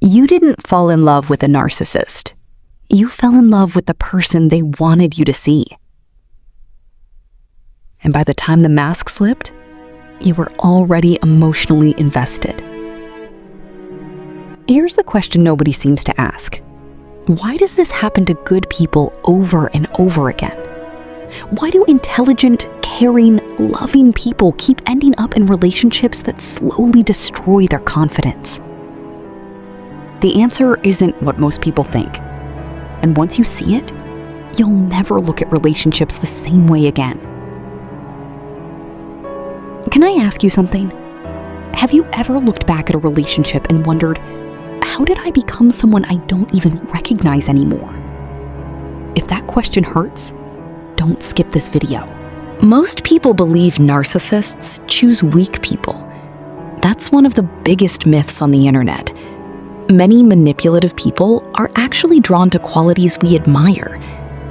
You didn't fall in love with a narcissist. You fell in love with the person they wanted you to see. And by the time the mask slipped, you were already emotionally invested. Here's the question nobody seems to ask. Why does this happen to good people over and over again? Why do intelligent, caring, loving people keep ending up in relationships that slowly destroy their confidence? The answer isn't what most people think. And once you see it, you'll never look at relationships the same way again. Can I ask you something? Have you ever looked back at a relationship and wondered, how did I become someone I don't even recognize anymore? If that question hurts, don't skip this video. Most people believe narcissists choose weak people. That's one of the biggest myths on the internet. Many manipulative people are actually drawn to qualities we admire: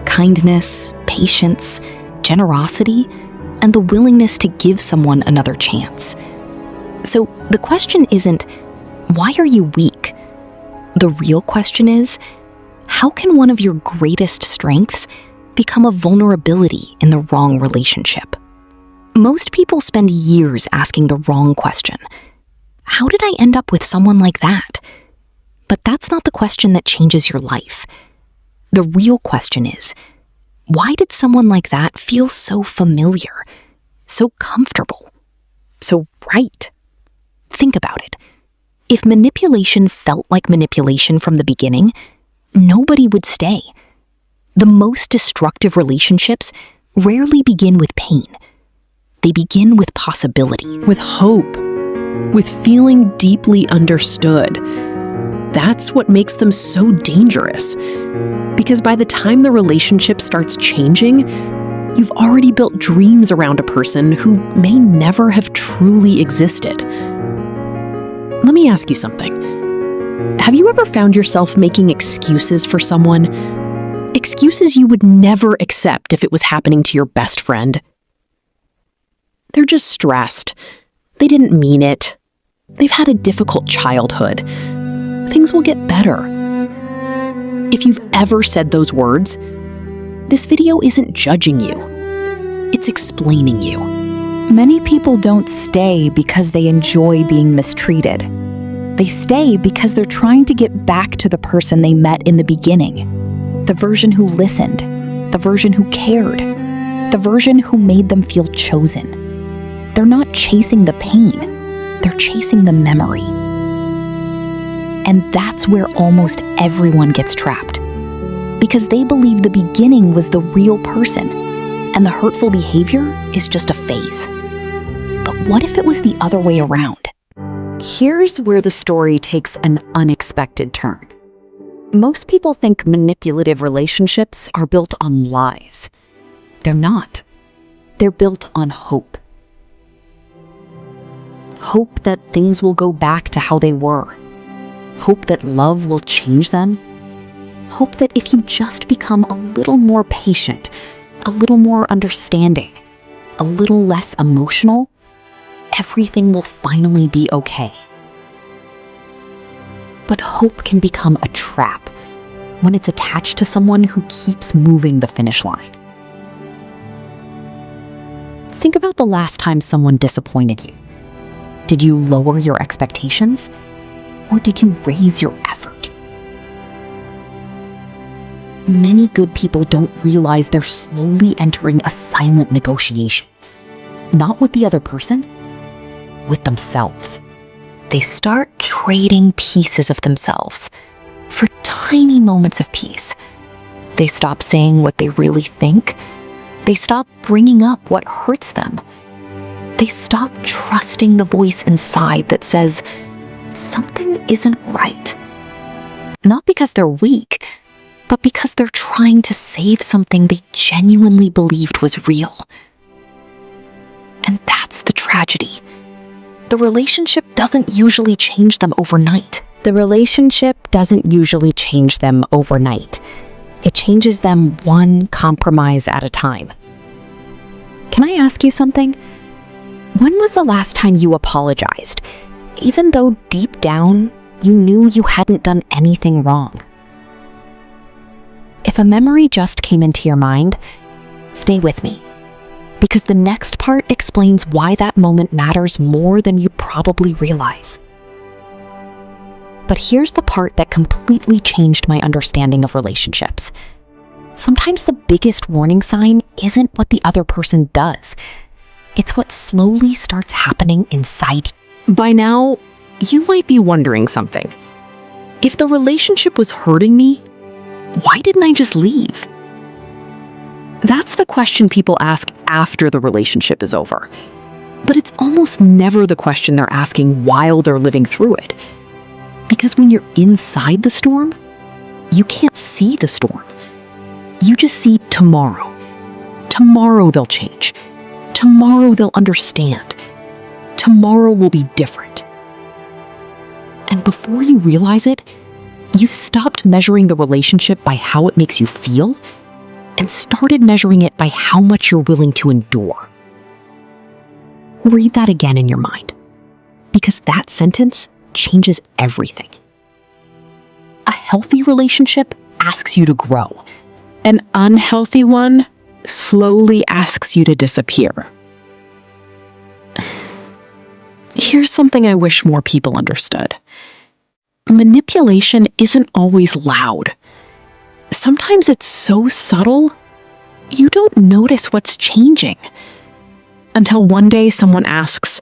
kindness, patience, generosity, and the willingness to give someone another chance. So the question isn't, why are you weak? The real question is, how can one of your greatest strengths become a vulnerability in the wrong relationship? Most people spend years asking the wrong question. How did I end up with someone like that? But that's not the question that changes your life. The real question is, why did someone like that feel so familiar, so comfortable, so right? Think about it. If manipulation felt like manipulation from the beginning, nobody would stay. The most destructive relationships rarely begin with pain. They begin with possibility. With hope, with feeling deeply understood. That's what makes them so dangerous. Because by the time the relationship starts changing, you've already built dreams around a person who may never have truly existed. Let me ask you something. Have you ever found yourself making excuses for someone? Excuses you would never accept if it was happening to your best friend? They're just stressed. They didn't mean it. They've had a difficult childhood. Things will get better. If you've ever said those words, this video isn't judging you. It's explaining you. Many people don't stay because they enjoy being mistreated. They stay because they're trying to get back to the person they met in the beginning. The version who listened. The version who cared. The version who made them feel chosen. They're not chasing the pain. They're chasing the memory. And that's where almost everyone gets trapped. Because they believe the beginning was the real person, and the hurtful behavior is just a phase. But what if it was the other way around? Here's where the story takes an unexpected turn. Most people think manipulative relationships are built on lies. They're not. They're built on hope. Hope that things will go back to how they were. Hope that love will change them. Hope that if you just become a little more patient, a little more understanding, a little less emotional, everything will finally be okay. But hope can become a trap when it's attached to someone who keeps moving the finish line. Think about the last time someone disappointed you. Did you lower your expectations? Or did you raise your effort? Many good people don't realize they're slowly entering a silent negotiation. Not with the other person, with themselves. They start trading pieces of themselves for tiny moments of peace. They stop saying what they really think. They stop bringing up what hurts them. They stop trusting the voice inside that says, something isn't right. Not because they're weak, but because they're trying to save something they genuinely believed was real. And that's the tragedy. The relationship doesn't usually change them overnight. The relationship doesn't usually change them overnight. It changes them one compromise at a time. Can I ask you something? When was the last time you apologized, even though deep down you knew you hadn't done anything wrong. If a memory just came into your mind, stay with me, because the next part explains why that moment matters more than you probably realize. But here's the part that completely changed my understanding of relationships. Sometimes the biggest warning sign isn't what the other person does. It's what slowly starts happening inside you. By now, you might be wondering something. If the relationship was hurting me, why didn't I just leave? That's the question people ask after the relationship is over. But it's almost never the question they're asking while they're living through it. Because when you're inside the storm, you can't see the storm. You just see tomorrow. Tomorrow they'll change. Tomorrow they'll understand. Tomorrow will be different. And before you realize it, you've stopped measuring the relationship by how it makes you feel and started measuring it by how much you're willing to endure. Read that again in your mind, because that sentence changes everything. A healthy relationship asks you to grow. An unhealthy one slowly asks you to disappear. Here's something I wish more people understood. Manipulation isn't always loud. Sometimes it's so subtle, you don't notice what's changing. Until one day someone asks,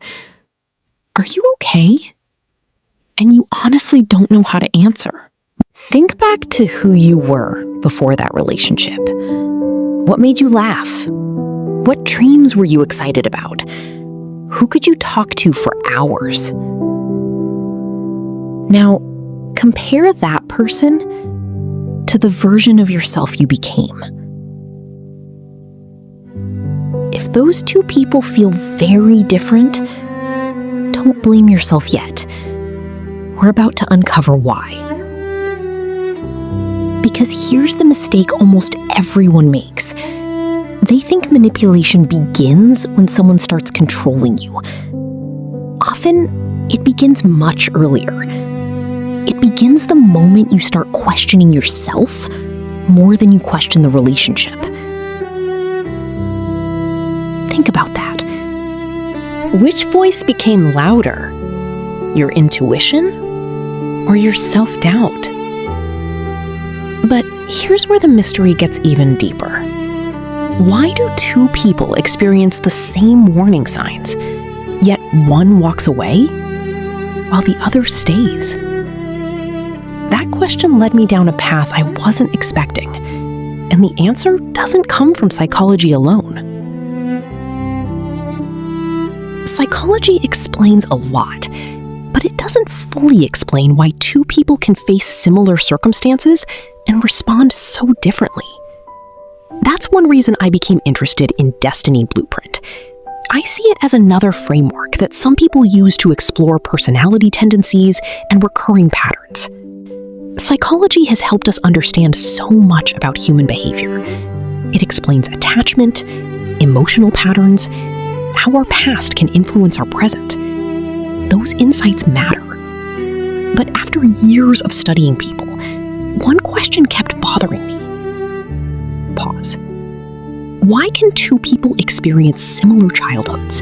"Are you okay?" And you honestly don't know how to answer. Think back to who you were before that relationship. What made you laugh? What dreams were you excited about? Who could you talk to for hours? Now, compare that person to the version of yourself you became. If those two people feel very different, don't blame yourself yet. We're about to uncover why. Because here's the mistake almost everyone makes. They think manipulation begins when someone starts controlling you. Often, it begins much earlier. It begins the moment you start questioning yourself more than you question the relationship. Think about that. Which voice became louder? Your intuition or your self-doubt? But here's where the mystery gets even deeper. Why do two people experience the same warning signs, yet one walks away while the other stays? That question led me down a path I wasn't expecting, and the answer doesn't come from psychology alone. Psychology explains a lot, but it doesn't fully explain why two people can face similar circumstances and respond so differently. That's one reason I became interested in Destiny Blueprint. I see it as another framework that some people use to explore personality tendencies and recurring patterns. Psychology has helped us understand so much about human behavior. It explains attachment, emotional patterns, how our past can influence our present. Those insights matter. But after years of studying people, one question kept bothering me. Pause. Why can two people experience similar childhoods,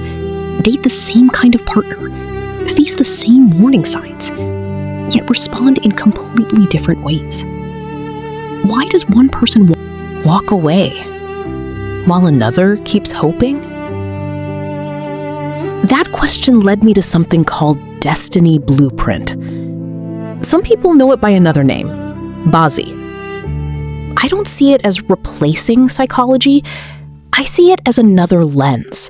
date the same kind of partner, face the same warning signs, yet respond in completely different ways? Why does one person walk away while another keeps hoping? That question led me to something called Destiny Blueprint. Some people know it by another name, Bazi. I don't see it as replacing psychology. I see it as another lens,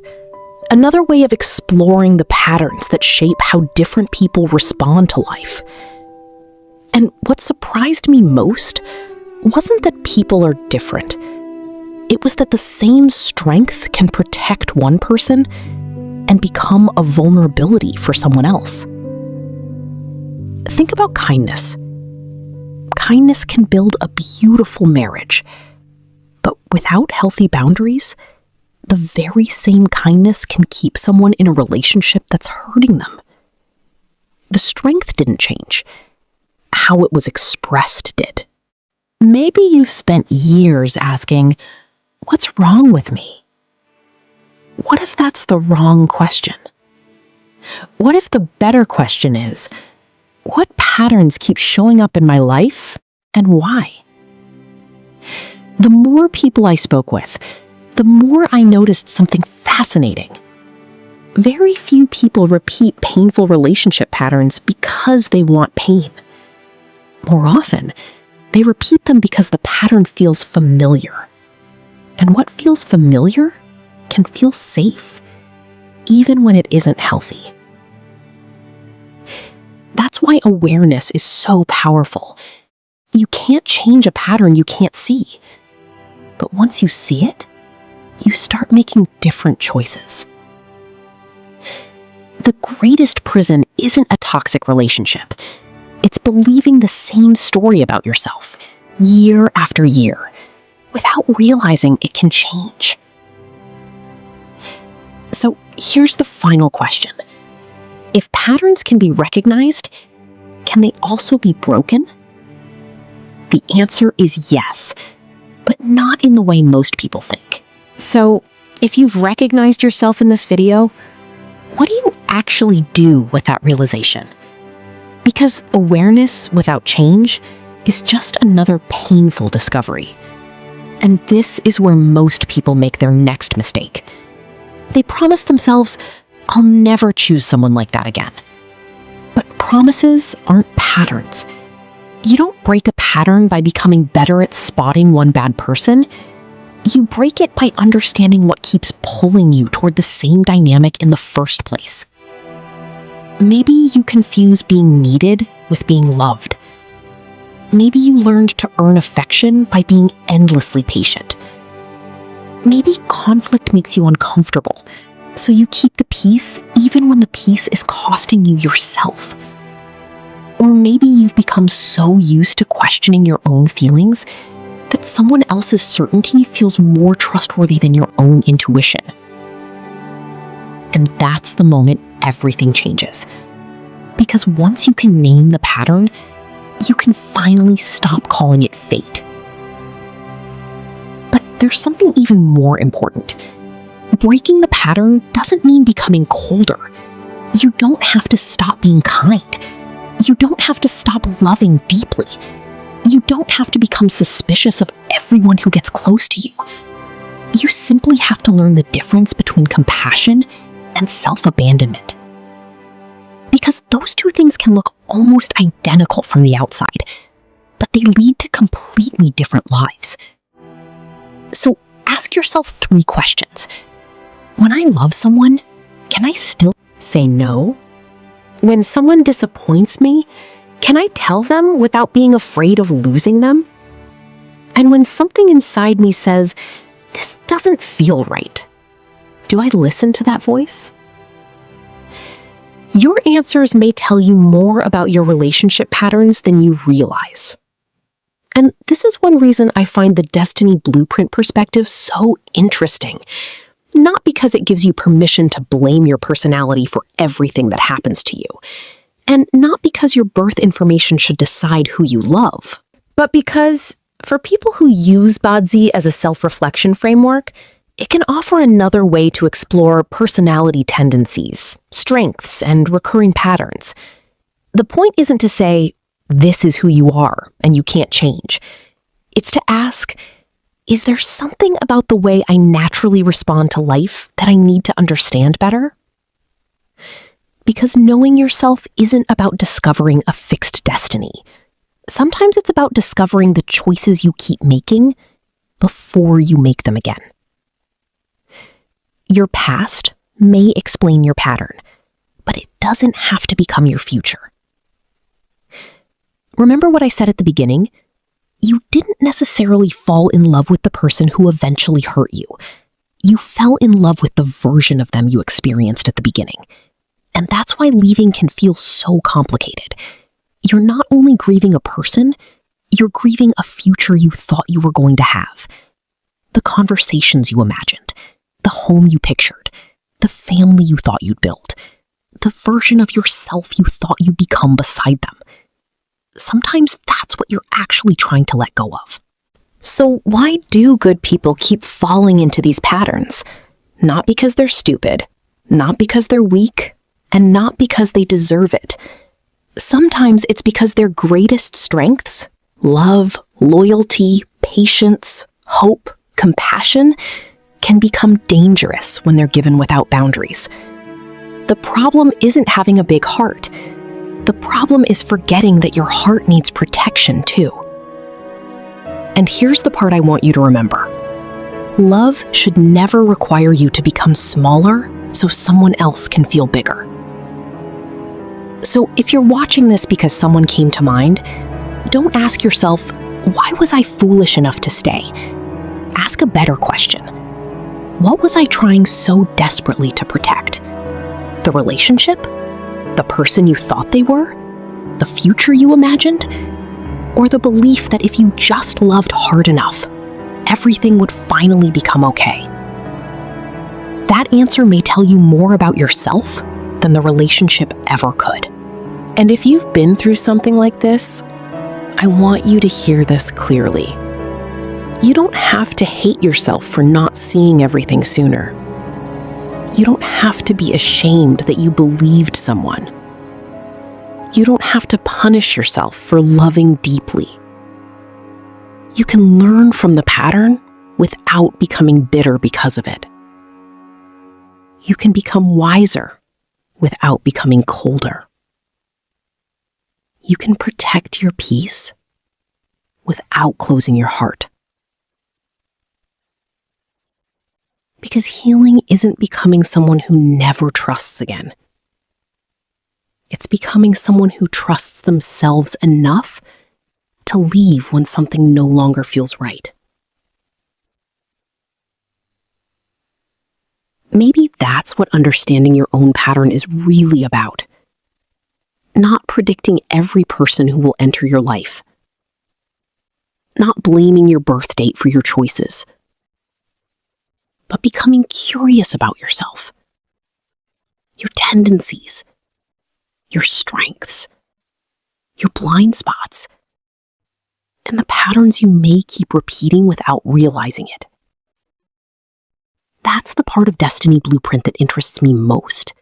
another way of exploring the patterns that shape how different people respond to life. And what surprised me most wasn't that people are different. It was that the same strength can protect one person and become a vulnerability for someone else. Think about kindness. Kindness can build a beautiful marriage, but without healthy boundaries, the very same kindness can keep someone in a relationship that's hurting them. The strength didn't change, how it was expressed did. Maybe you've spent years asking, "What's wrong with me?" What if that's the wrong question? What if the better question is, what patterns keep showing up in my life and why? The more people I spoke with, the more I noticed something fascinating. Very few people repeat painful relationship patterns because they want pain. More often, they repeat them because the pattern feels familiar. And what feels familiar can feel safe, even when it isn't healthy. That's why awareness is so powerful. You can't change a pattern you can't see. But once you see it, you start making different choices. The greatest prison isn't a toxic relationship. It's believing the same story about yourself, year after year, without realizing it can change. So here's the final question. If patterns can be recognized, can they also be broken? The answer is yes, but not in the way most people think. So, if you've recognized yourself in this video, what do you actually do with that realization? Because awareness without change is just another painful discovery. And this is where most people make their next mistake. They promise themselves, "I'll never choose someone like that again." But promises aren't patterns. You don't break a pattern by becoming better at spotting one bad person. You break it by understanding what keeps pulling you toward the same dynamic in the first place. Maybe you confuse being needed with being loved. Maybe you learned to earn affection by being endlessly patient. Maybe conflict makes you uncomfortable, so you keep the peace even when the peace is costing you yourself. Or maybe you've become so used to questioning your own feelings that someone else's certainty feels more trustworthy than your own intuition. And that's the moment everything changes. Because once you can name the pattern, you can finally stop calling it fate. But there's something even more important. Breaking the pattern doesn't mean becoming colder. You don't have to stop being kind. You don't have to stop loving deeply. You don't have to become suspicious of everyone who gets close to you. You simply have to learn the difference between compassion and self-abandonment. Because those two things can look almost identical from the outside, but they lead to completely different lives. So ask yourself 3 questions. When I love someone, can I still say no? When someone disappoints me, can I tell them without being afraid of losing them? And when something inside me says, "This doesn't feel right," do I listen to that voice? Your answers may tell you more about your relationship patterns than you realize. And this is one reason I find the Destiny Blueprint perspective so interesting. Not because it gives you permission to blame your personality for everything that happens to you, and not because your birth information should decide who you love, but because for people who use Badzi as a self-reflection framework, it can offer another way to explore personality tendencies, strengths, and recurring patterns. The point isn't to say, "This is who you are, and you can't change." It's to ask, is there something about the way I naturally respond to life that I need to understand better? Because knowing yourself isn't about discovering a fixed destiny. Sometimes it's about discovering the choices you keep making before you make them again. Your past may explain your pattern, but it doesn't have to become your future. Remember what I said at the beginning? You didn't necessarily fall in love with the person who eventually hurt you. You fell in love with the version of them you experienced at the beginning. And that's why leaving can feel so complicated. You're not only grieving a person, you're grieving a future you thought you were going to have. The conversations you imagined, the home you pictured, the family you thought you'd build, the version of yourself you thought you'd become beside them. sometimes that's what you're actually trying to let go of. So why do good people keep falling into these patterns? Not because they're stupid, not because they're weak, and not because they deserve it. Sometimes it's because their greatest strengths, love, loyalty, patience, hope, compassion, can become dangerous when they're given without boundaries. The problem isn't having a big heart. The problem is forgetting that your heart needs protection too. And here's the part I want you to remember. Love should never require you to become smaller so someone else can feel bigger. So if you're watching this because someone came to mind, don't ask yourself, why was I foolish enough to stay? Ask a better question. What was I trying so desperately to protect? The relationship? The person you thought they were? The future you imagined? Or the belief that if you just loved hard enough, everything would finally become okay? That answer may tell you more about yourself than the relationship ever could. And if you've been through something like this, I want you to hear this clearly. You don't have to hate yourself for not seeing everything sooner. You don't have to be ashamed that you believed someone. You don't have to punish yourself for loving deeply. You can learn from the pattern without becoming bitter because of it. You can become wiser without becoming colder. You can protect your peace without closing your heart. Because healing isn't becoming someone who never trusts again. It's becoming someone who trusts themselves enough to leave when something no longer feels right. Maybe that's what understanding your own pattern is really about. Not predicting every person who will enter your life. Not blaming your birth date for your choices. But becoming curious about yourself, your tendencies, your strengths, your blind spots, and the patterns you may keep repeating without realizing it. That's the part of Destiny Blueprint that interests me most.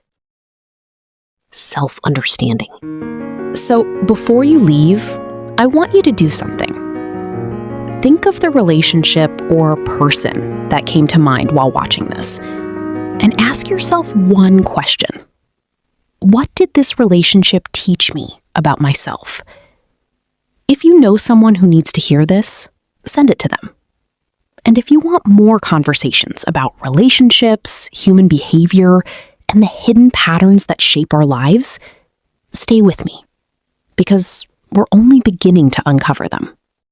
Self-understanding. So before you leave, I want you to do something. Think of the relationship or person that came to mind while watching this, and ask yourself one question. What did this relationship teach me about myself? If you know someone who needs to hear this, send it to them. And if you want more conversations about relationships, human behavior, and the hidden patterns that shape our lives, stay with me, because we're only beginning to uncover them.